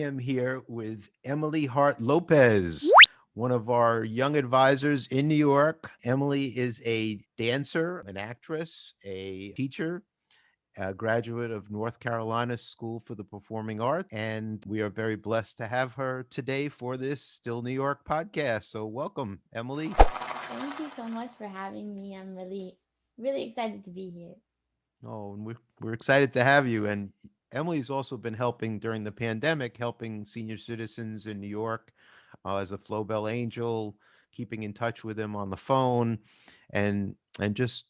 am here with Emily Hart Lopez, one of our young advisors in New York. Emily is a dancer, an actress, a teacher, a graduate of North Carolina School for the Performing Arts, and we are very blessed to have her today for this Still New York podcast. So, welcome, Emily. Thank you so much for having me. I'm really excited to be here. Oh, and we're excited to have you. And Emily's also been helping during the pandemic, helping senior citizens in New York as a Flobel angel, keeping in touch with them on the phone, and just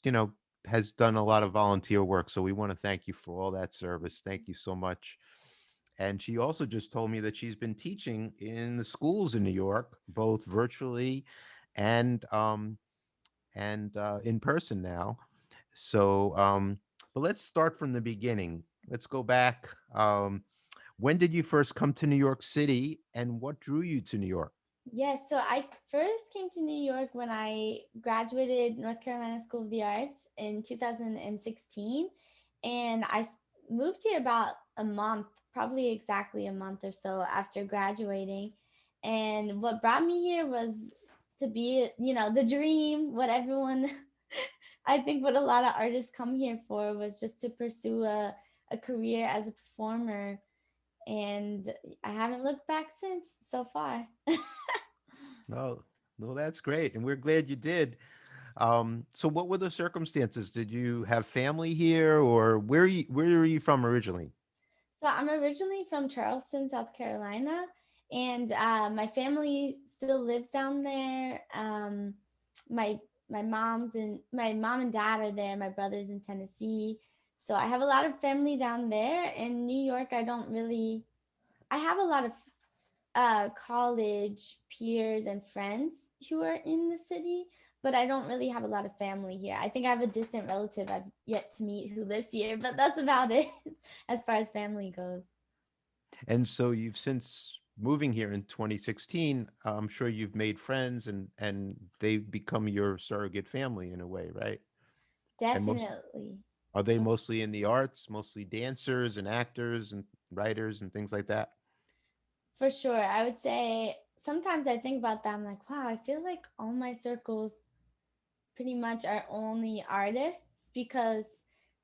has done a lot of volunteer work. So we want to thank you for all that service. Thank you so much. And she also just told me that she's been teaching in the schools in New York, both virtually and in person now. So, but let's start from the beginning. Let's go back. When did you first come to New York City, and what drew you to New York? Yes, so I first came to New York when I graduated North Carolina School of the Arts in 2016, and moved here about a month, probably exactly a month or so after graduating. And what brought me here was to be, the dream, what everyone I think what a lot of artists come here for was just to pursue a career as a performer. And I haven't looked back since so far. Oh, no, that's great, and we're glad you did. So, what were the circumstances? Did you have family here, or where are you from originally? So I'm originally from Charleston, South Carolina, and my family still lives down there. My my mom and dad are there. My brother's in Tennessee, so I have a lot of family down there. In New York, I don't really. I have a lot of college peers and friends who are in the city, but I don't really have a lot of family here. I think I have a distant relative I've yet to meet who lives here, but that's about it as far as family goes. And so, you've since moving here in 2016. I'm sure you've made friends, and they've become your surrogate family in a way, right? And most Definitely. Are they mostly in the arts, mostly dancers and actors and writers and things like that? For sure. I would say sometimes I think about that. I'm like, wow, I feel like all my circles pretty much are only artists because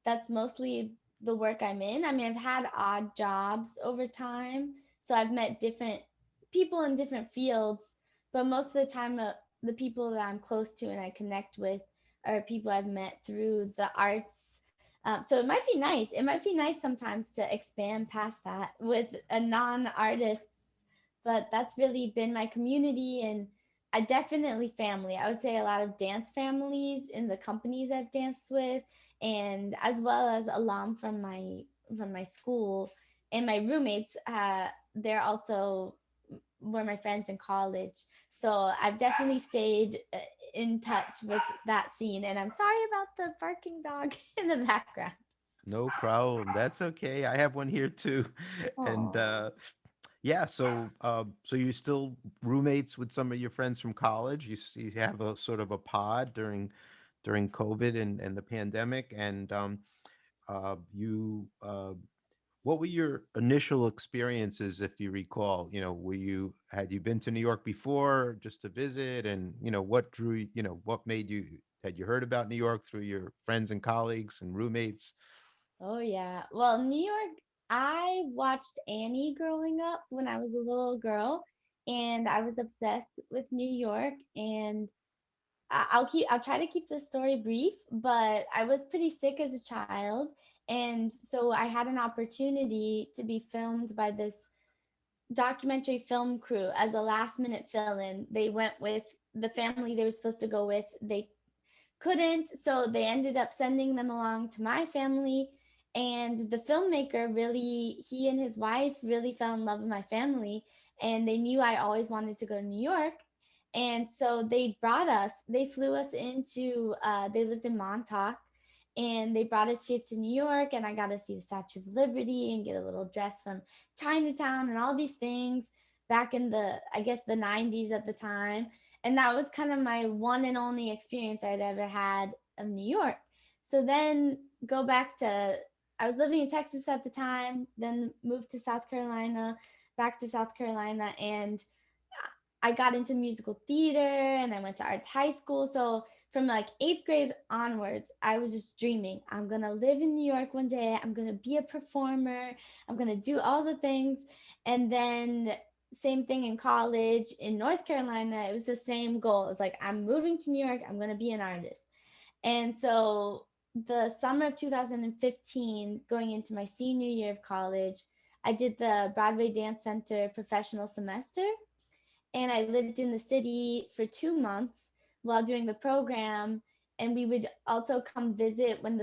that's mostly the work I'm in. I mean, I've had odd jobs over time, so I've met different people in different fields, but most of the time, the people that I'm close to and I connect with are people I've met through the arts. So it might be nice. It might be nice sometimes to expand past that with a non-artist, but that's really been my community and I definitely family. I would say a lot of dance families in the companies I've danced with, and as well as alum from my school and my roommates. They're also were my friends in college, so I've definitely stayed in touch with that scene. And I'm sorry about the barking dog in the background. No problem. That's okay. I have one here too. And Oh. yeah, so you're still roommates with some of your friends from college. You have a sort of a pod during COVID and the pandemic, and you what were your initial experiences, if you recall? Had you been to New York before just to visit, and what drew what made you had you heard about New York through your friends and colleagues and roommates? Oh yeah. Well, New York, I watched Annie growing up when I was a little girl, and I was obsessed with New York. And I'll try to keep the story brief, but I was pretty sick as a child, and so I had an opportunity to be filmed by this documentary film crew as a last minute fill in. They went with the family they were supposed to go with. They couldn't, so they ended up sending them along to my family. And the filmmaker really, he and his wife really fell in love with my family, and they knew I always wanted to go to New York. And so they flew us into, they lived in Montauk, and they brought us here to New York, and I got to see the Statue of Liberty and get a little dress from Chinatown and all these things back in I guess, the 90s at the time. And that was kind of my one and only experience I'd ever had of New York. So then I was living in Texas at the time, then moved to South Carolina, back to South Carolina, and I got into musical theater and I went to arts high school. So from like eighth grade onwards, I was just dreaming. I'm gonna live in New York one day. I'm gonna be a performer. I'm gonna do all the things. And then same thing in college in North Carolina. It was the same goal. It was like I'm moving to New York. I'm gonna be an artist. And so the summer of 2015, going into my senior year of college, I did the Broadway Dance Center professional semester, and I lived in the city for 2 months while doing the program. And we would also come visit when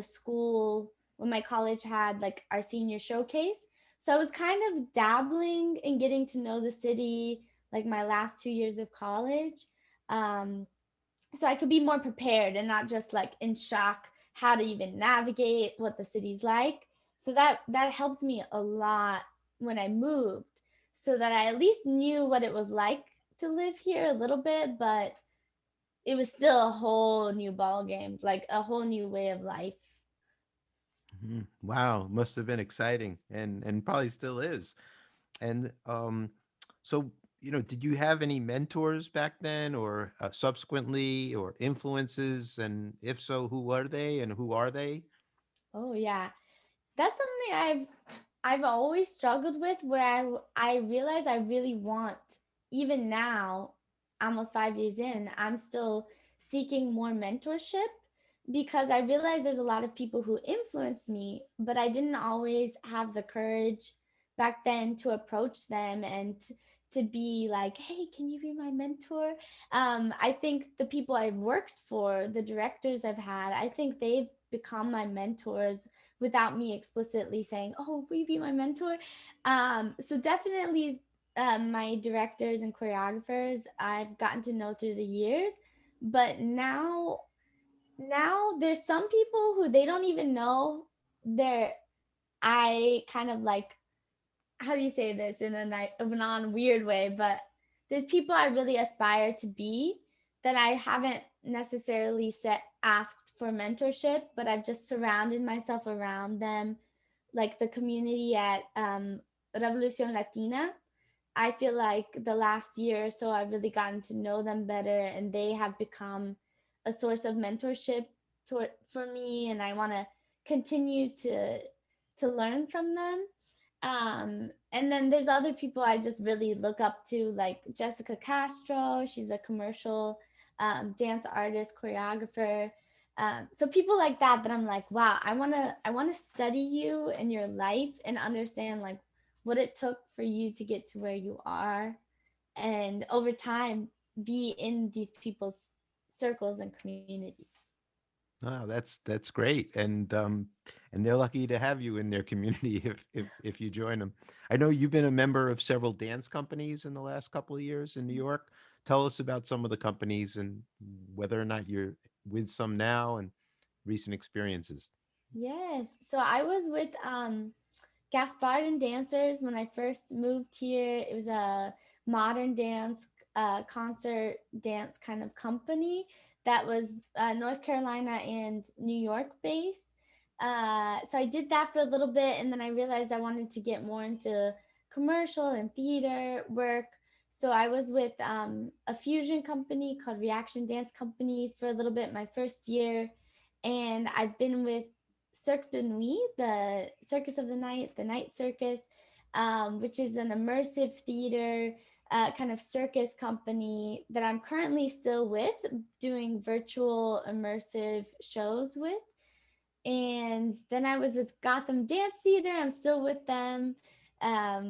my college had like our senior showcase. So I was kind of dabbling in getting to know the city like my last 2 years of college. Um, so I could be more prepared and not just like in shock how to even navigate what the city's like. So that helped me a lot when I moved, so that I at least knew what it was like to live here a little bit, but it was still a whole new ball game, like a whole new way of life. Mhm. Wow, must have been exciting, and probably still is. And so did you have any mentors back then, or subsequently, or influences? And if so, who are they, and who are they? Oh yeah. That's something I've always struggled with, where I realize I really want, even now, almost 5 years in, I'm still seeking more mentorship, because I realize there's a lot of people who influence me, but I didn't always have the courage back then to approach them and to be like, hey, can you be my mentor? I think the people I've worked for, the directors I've had, I think they've become my mentors without me explicitly saying, "Oh, will you be my mentor?" So definitely, my directors and choreographers I've gotten to know through the years, but now there's some people who they don't even know they're. I kind of like, how do you say this in a non weird way, but there's people I really aspire to be that I haven't necessarily set asked for mentorship, but I've just surrounded myself around them, like the community at Revolucion Latina. I feel like the last year or so I've really gotten to know them better, and they have become a source of mentorship for me, and I want to continue to learn from them. And then there's other people I just really look up to, like Jessica Castro. She's a commercial dance artist, choreographer. So people like that I'm like, wow, I wanna study you and your life and understand like what it took for you to get to where you are, and over time be in these people's circles and communities. Oh, that's great, and they're lucky to have you in their community if you join them. I know you've been a member of several dance companies in the last couple of years in New York. Tell us about some of the companies and whether or not you're with some now, and recent experiences. Yes. So I was with Gaspard and Dancers when I first moved here. It was a modern dance, concert dance kind of company that was North Carolina and New York based. So I did that for a little bit, and then I realized I wanted to get more into commercial and theater work. So I was with a fusion company called Reaction Dance Company for a little bit my first year, and I've been with Cirque de Nuit, the Circus of the Night, the Night Circus, which is an immersive theater kind of circus company that I'm currently still with, doing virtual immersive shows with. And then I was with Gotham Dance Theater. I'm still with them,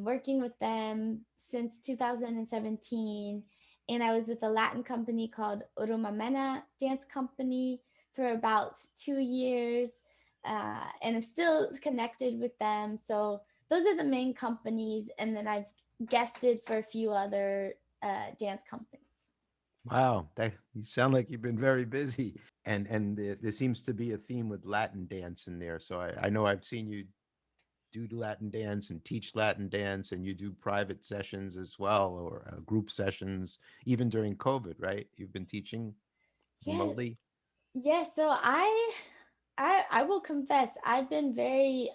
working with them since 2017. And I was with a Latin company called Urumamena Dance Company for about 2 years. And I'm still connected with them. So those are the main companies. And then I've guested for a few other dance companies. Wow, that you sound like you've been very busy, and there seems to be a theme with Latin dance in there. So I know I've seen you do Latin dance and teach Latin dance, and you do private sessions as well, or group sessions, even during COVID, right? You've been teaching Yeah, remotely. yeah. So I will confess I've been very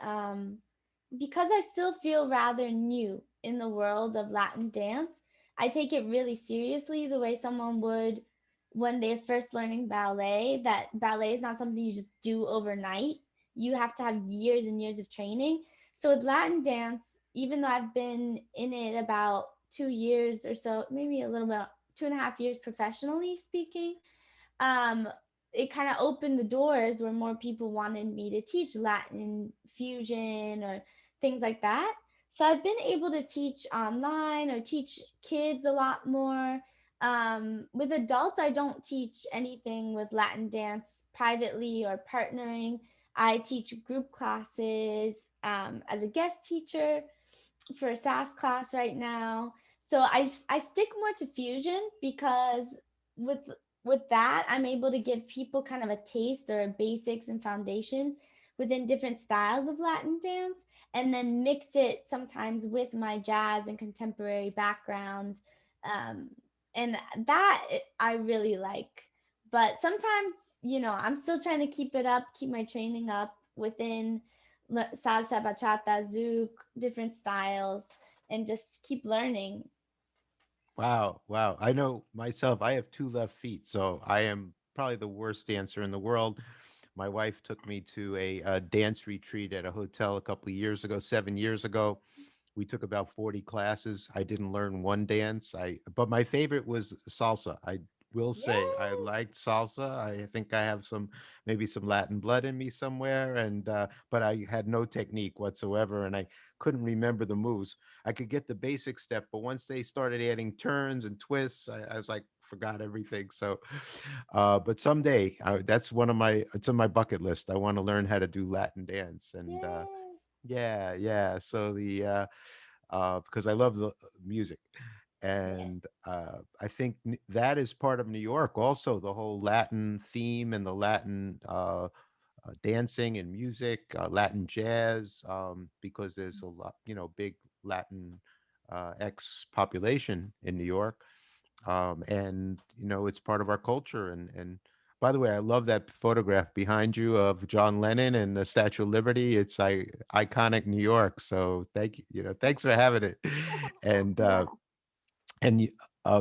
because I still feel rather new in the world of Latin dance, I take it really seriously the way someone would when they're first learning ballet. That ballet is not something you just do overnight. You have to have years and years of training. So with Latin dance, even though I've been in it about 2 years or so, maybe a little bit, 2.5 years professionally speaking, um, it kind of opened the doors where more people wanted me to teach Latin fusion or things like that. So I've been able to teach online or teach kids a lot more. With adults, I don't teach anything with Latin dance privately or partnering. I teach group classes as a guest teacher for a SAS class right now. So I stick more to fusion because with with that I'm able to give people kind of a taste or basics and foundations within different styles of Latin dance, and then mix it sometimes with my jazz and contemporary background. Um, and that I really like. But sometimes, I'm still trying to keep it up, keep my training up within salsa, bachata, zouk, different styles, and just keep learning. Wow, wow. I know myself, I have two left feet, so I am probably the worst dancer in the world. My wife took me to a dance retreat at a hotel a couple of years ago, 7 years ago. We took about 40 classes. I didn't learn one dance. But my favorite was salsa. I will say I Yes. liked salsa. I think I have maybe some Latin blood in me somewhere, and but I had no technique whatsoever, and I couldn't remember the moves. I could get the basic step, but once they started adding turns and twists, I was like, forgot everything. So, but someday, that's it's on my bucket list. I want to learn how to do Latin dance, and Yay. yeah, yeah. So because I love the music, Yeah. and I think that is part of New York. Also, the whole Latin theme and the Latin dancing and music, Latin jazz, because there's a lot, big Latin ex population in New York, and it's part of our culture. And by the way, I love that photograph behind you of John Lennon and the Statue of Liberty. It's iconic New York. So thanks for having it. And Yeah. and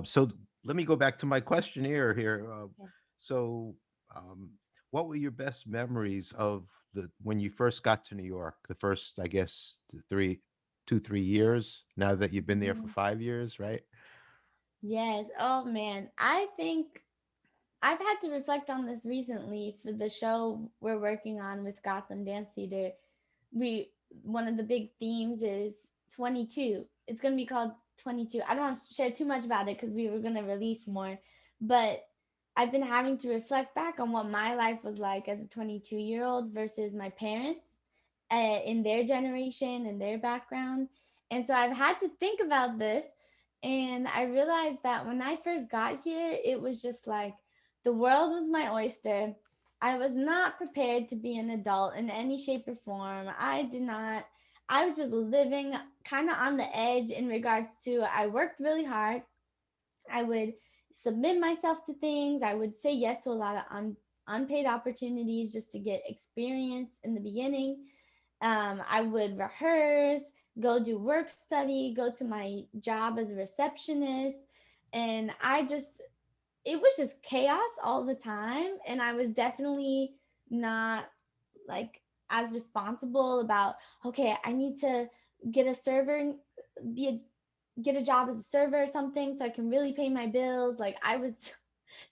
so let me go back to my questionnaire here. Okay. So, um, what were your best memories of the when you first got to New York? The first, I guess, 3 years. Now that you've been there for Mhm. 5 years, right? Yes. Oh man, I think I've had to reflect on this recently for the show we're working on with Gotham Dance Theater. We One of the big themes is 22. It's going to be called 22. I don't want to share too much about it because we were going to release more, but I've been having to reflect back on what my life was like as a 22-year-old versus my parents in their generation and their background. And so I've had to think about this, and I realized that when I first got here, it was just like the world was my oyster. I was not prepared to be an adult in any shape or form. I was just living kind of on the edge in regards to I worked really hard. I would submit myself to things. I would say yes to a lot of unpaid opportunities just to get experience in the beginning. I would rehearse, go do work study, go to my job as a receptionist. And it was just chaos all the time. And I was definitely not like as responsible about, okay, I need to get a server, be get a job as a server or something so I can really pay my bills. Like I was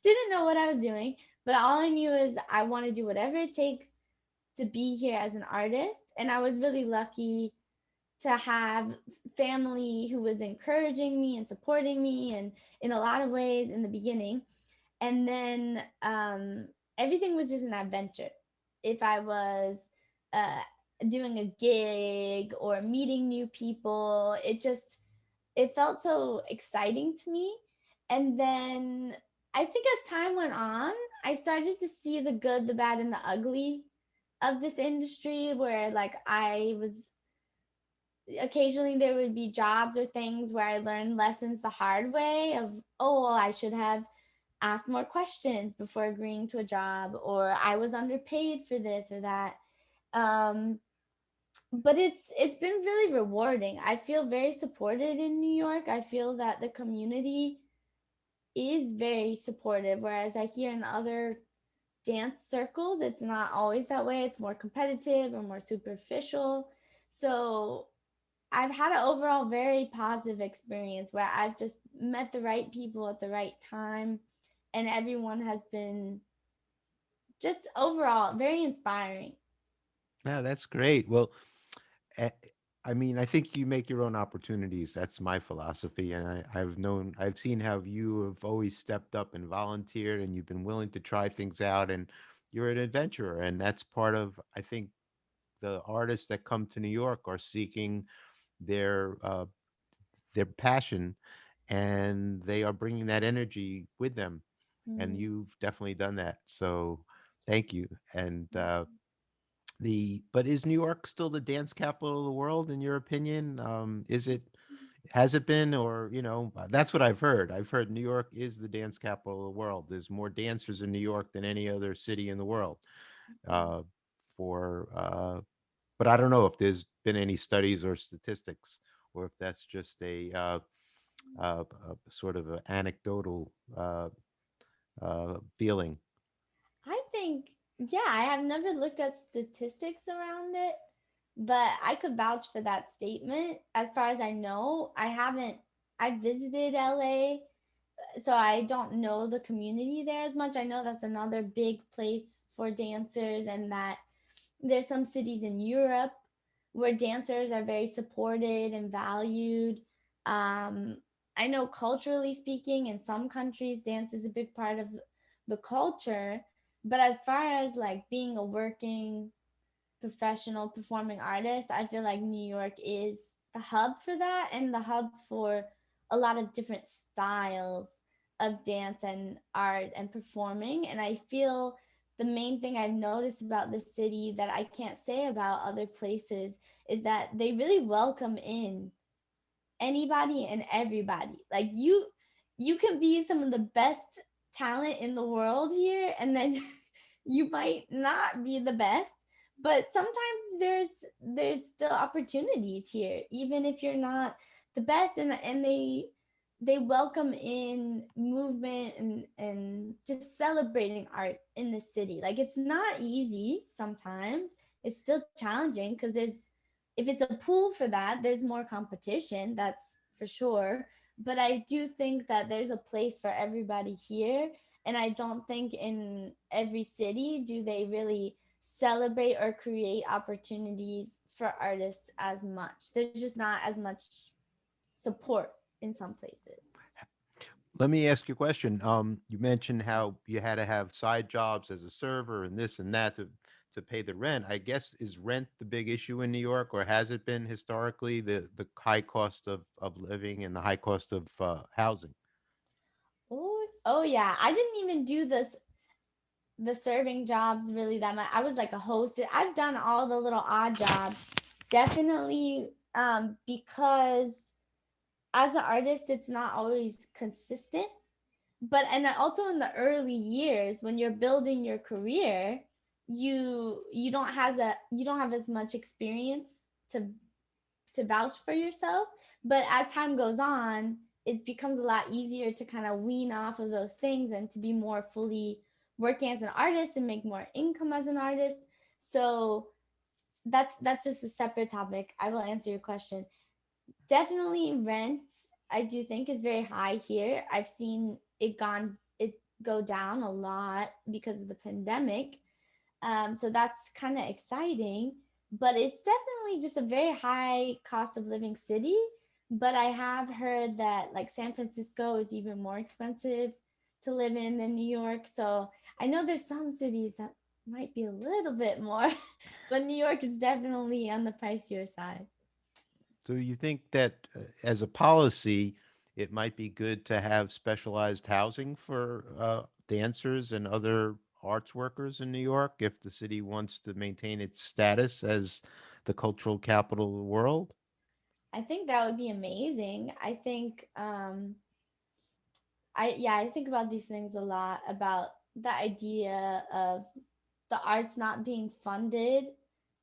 didn't know what I was doing, but all I knew is I want to do whatever it takes to be here as an artist. And I was really lucky to have family who was encouraging me and supporting me and in a lot of ways in the beginning. And then everything was just an adventure. If I was uh, doing a gig or meeting new people, it felt so exciting to me. And then I think as time went on, I started to see the good, the bad, and the ugly of this industry, where like I was occasionally there would be jobs or things where I learned lessons the hard way of, oh, well, I should have asked more questions before agreeing to a job, or I was underpaid for this or that. Um, but it's been really rewarding. I feel very supported in New York. I feel that the community is very supportive, whereas I hear in other dance circles it's not always that way. It's more competitive or more superficial. So I've had an overall very positive experience where I've just met the right people at the right time, and everyone has been just overall very inspiring. Yeah, that's great. Well, eh, I mean, I think you make your own opportunities. That's my philosophy. And I've seen how you have always stepped up and volunteered, and you've been willing to try things out, and you're an adventurer. And that's part of, I think, the artists that come to New York are seeking their their passion, and they are bringing that energy with them. And Mm. you've definitely done that. So thank you. And but is New York still the dance capital of the world in your opinion? Is it, has it been, or that's what I've heard. I've heard New York is the dance capital of the world. There's more dancers in New York than any other city in the world. Uh, for But I don't know if there's been any studies or statistics, or if that's just a sort of an anecdotal feeling. I think, yeah, I have never looked at statistics around it, but I could vouch for that statement. As far as I know, I haven't, I visited LA, so I don't know the community there as much. I know that's another big place for dancers, and that there's some cities in Europe where dancers are very supported and valued. Um, I know culturally speaking, in some countries, dance is a big part of the culture. But as far as like being a working professional performing artist, I feel like New York is the hub for that and the hub for a lot of different styles of dance and art and performing. And I feel the main thing I've noticed about this city that I can't say about other places is that they really welcome in anybody and everybody. Like you can be some of the best talent in the world here, and then you might not be the best, but sometimes there's still opportunities here even if you're not the best. And they welcome in movement and just celebrating art in the city. Like it's not easy sometimes. It's still challenging because there's, if it's a pool for that, there's more competition, that's for sure. But I do think that there's a place for everybody here. And I don't think in every city do they really celebrate or create opportunities for artists as much. There's just not as much support in some places. Let me ask you a question. You mentioned how you had to have side jobs as a server and this and that to pay the rent. I guess, is rent the big issue in New York, or has it been historically, the high cost of living and the high cost of housing? Oh yeah, I didn't even do this the serving jobs really that much. I was like a host. I've done all the little odd jobs. Definitely because as an artist it's not always consistent. But and also in the early years when you're building your career, you don't have as much experience to vouch for yourself. But as time goes on, it becomes a lot easier to kind of wean off of those things and to be more fully working as an artist and make more income as an artist. So that's just a separate topic. I will answer your question. Definitely rent, I do think, is very high here. I've seen it go down a lot because of the pandemic. So that's kind of exciting, but it's definitely just a very high cost of living city. But I have heard that like San Francisco is even more expensive to live in than New York. So I know there's some cities that might be a little bit more, but New York is definitely on the pricier side. So you think that as a policy, it might be good to have specialized housing for dancers and other arts workers in New York if the city wants to maintain its status as the cultural capital of the world? I think that would be amazing. I think I think about these things a lot, about the idea of the arts not being funded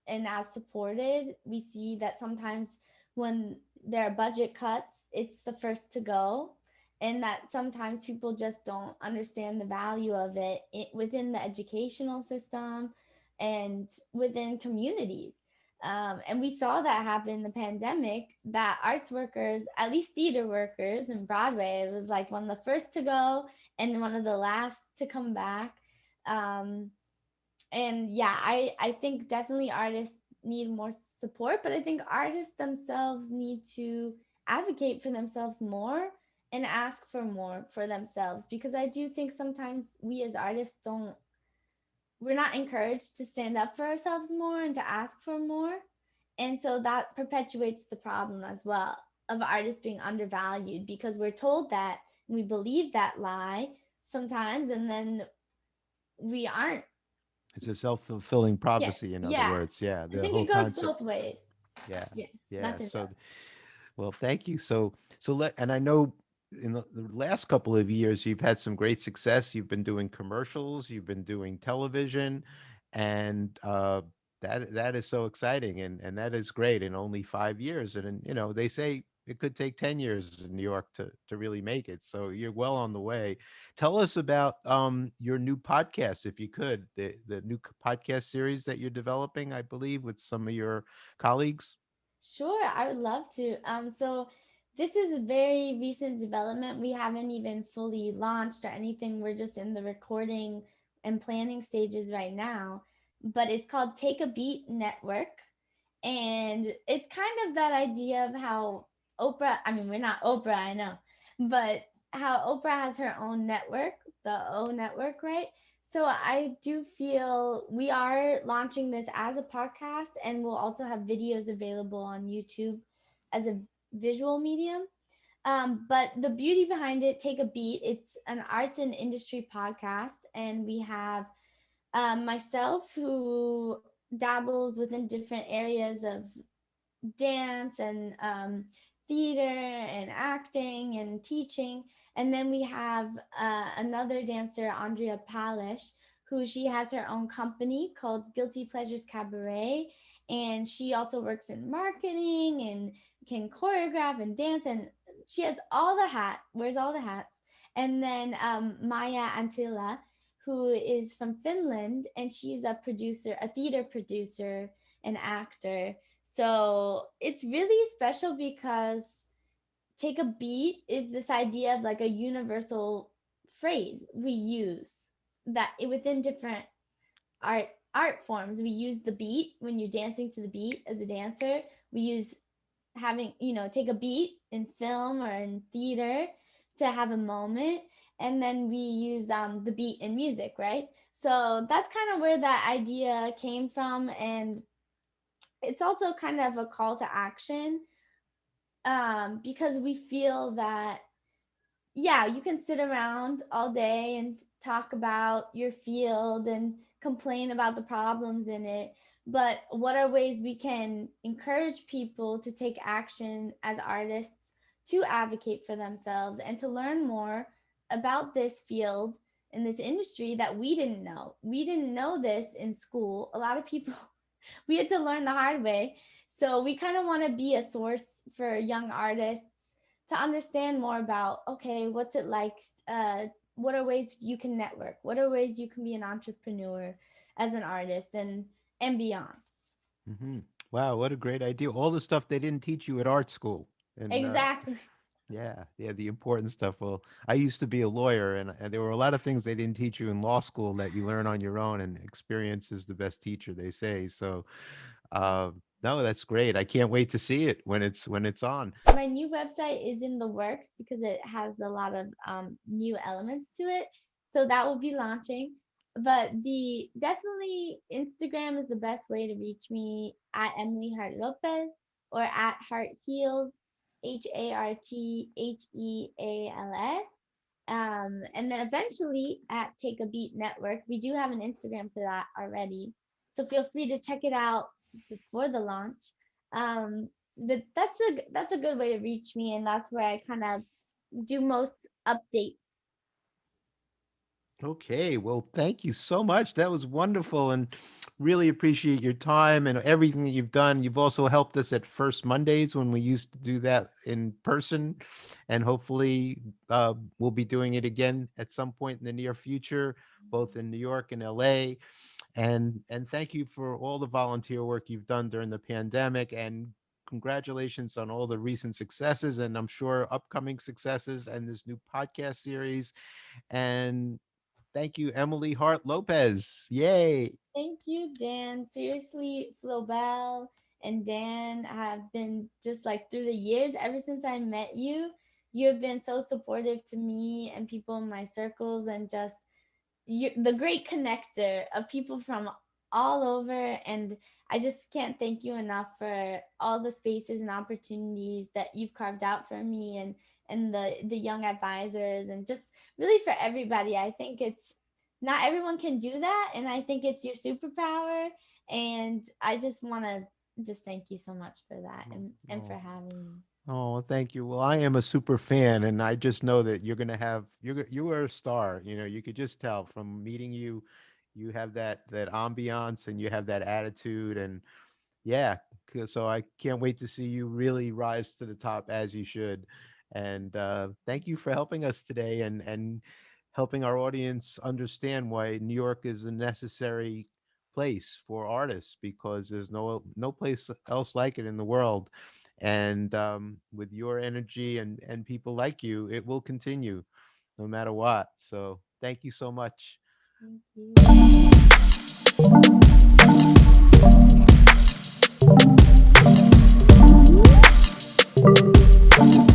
and as supported, we see that sometimes when there are budget cuts, it's the first to go, and that sometimes people just don't understand the value of within the educational system and within communities. And we saw that happen in the pandemic, that arts workers, at least theater workers in Broadway, it was like one of the first to go and one of the last to come back. Um, and yeah, I think definitely artists need more support, but I think artists themselves need to advocate for themselves more and ask for more for themselves, because I do think sometimes we as artists don't we're not encouraged to stand up for ourselves more and to ask for more. And so that perpetuates the problem as well of artists being undervalued, because we're told that and we believe that lie sometimes, and then we aren't. It's a self-fulfilling Yeah, prophecy, in other yeah. words. Yeah, I the think whole it goes concept. both ways. Yeah, Yeah, yeah. nothing So, does. well, thank you. And I know in the last couple of years you've had some great success. You've been doing commercials, you've been doing television, and that is so exciting, and that is great in only 5 years. And they say it could take 10 years in New York to really make it. So you're well on the way. Tell us about your new podcast, if you could, the new podcast series that you're developing, I believe, with some of your colleagues. Sure, I would love to. So this is a very recent development. We haven't even fully launched or anything. We're just in the recording and planning stages right now. But it's called Take a Beat Network. And it's kind of that idea of how Oprah, I mean, we're not Oprah, I know, but how Oprah has her own network, the O network, right? So I do feel we are launching this as a podcast, and we'll also have videos available on YouTube as a visual medium. But the beauty behind it, Take a Beat, it's an arts and industry podcast, and we have myself who dabbles within different areas of dance and theater and acting and teaching. And then we have another dancer, Andrea Palish, who she has her own company called Guilty Pleasures Cabaret. And she also works in marketing and can choreograph and dance. And she has all the hat, wears all the hats. And then Maya Antila, who is from Finland, and she's a producer, a theater producer, an actor. So it's really special because take a beat is this idea of like a universal phrase we use that within different art forms. We use the beat when you're dancing to the beat as a dancer. We use having, take a beat in film or in theater to have a moment. And then we use the beat in music, right? So that's kind of where that idea came from. And it's also kind of a call to action, because we feel that, yeah, you can sit around all day and talk about your field and complain about the problems in it, but what are ways we can encourage people to take action as artists to advocate for themselves and to learn more about this field in this industry that we didn't know this in school. A lot of people we had to learn the hard way. So we kind of want to be a source for young artists to understand more about, okay, what's it like? What are ways you can network? What are ways you can be an entrepreneur as an artist and beyond? Hmm. Wow, what a great idea! All the stuff they didn't teach you at art school, and Exactly. yeah, yeah, the important stuff. Well, I used to be a lawyer, and there were a lot of things they didn't teach you in law school that you learn on your own, and experience is the best teacher, they say. So, no, that's great. I can't wait to see it when it's on. My new website is in the works because it has a lot of new elements to it. So that will be launching. But the definitely Instagram is the best way to reach me at Emily Hart Lopez or at HartHeals, HartHeals. And then eventually at Take a Beat Network. We do have an Instagram for that already. So feel free to check it out before the launch. But that's a good way to reach me, and that's where I kind of do most updates. Okay, well, thank you so much. That was wonderful, and really appreciate your time and everything that you've done. You've also helped us at First Mondays when we used to do that in person, and hopefully we'll be doing it again at some point in the near future, both in New York and LA. And thank you for all the volunteer work you've done during the pandemic, and congratulations on all the recent successes, and I'm sure upcoming successes, and this new podcast series. And thank you, Emily Hart Lopez. Yay. Thank you, Dan. Seriously, Flobel and Dan have been just like through the years, ever since I met you, you have been so supportive to me and people in my circles, and just you the great connector of people from all over. And I just can't thank you enough for all the spaces and opportunities that you've carved out for me, and the young advisors, and just really for everybody. I think it's not everyone can do that, and I think it's your superpower. And I just want to just thank you so much for that, and for Oh, having me. oh, thank you. Well, I am a super fan, and I just know that you're gonna have you are a star. You know, you could just tell from meeting you. You have that ambiance, and you have that attitude, and yeah, so I can't wait to see you really rise to the top as you should. And thank you for helping us today, and helping our audience understand why New York is a necessary place for artists, because there's no place else like it in the world. And with your energy and people like you, it will continue no matter what. So thank you so much. Thank you.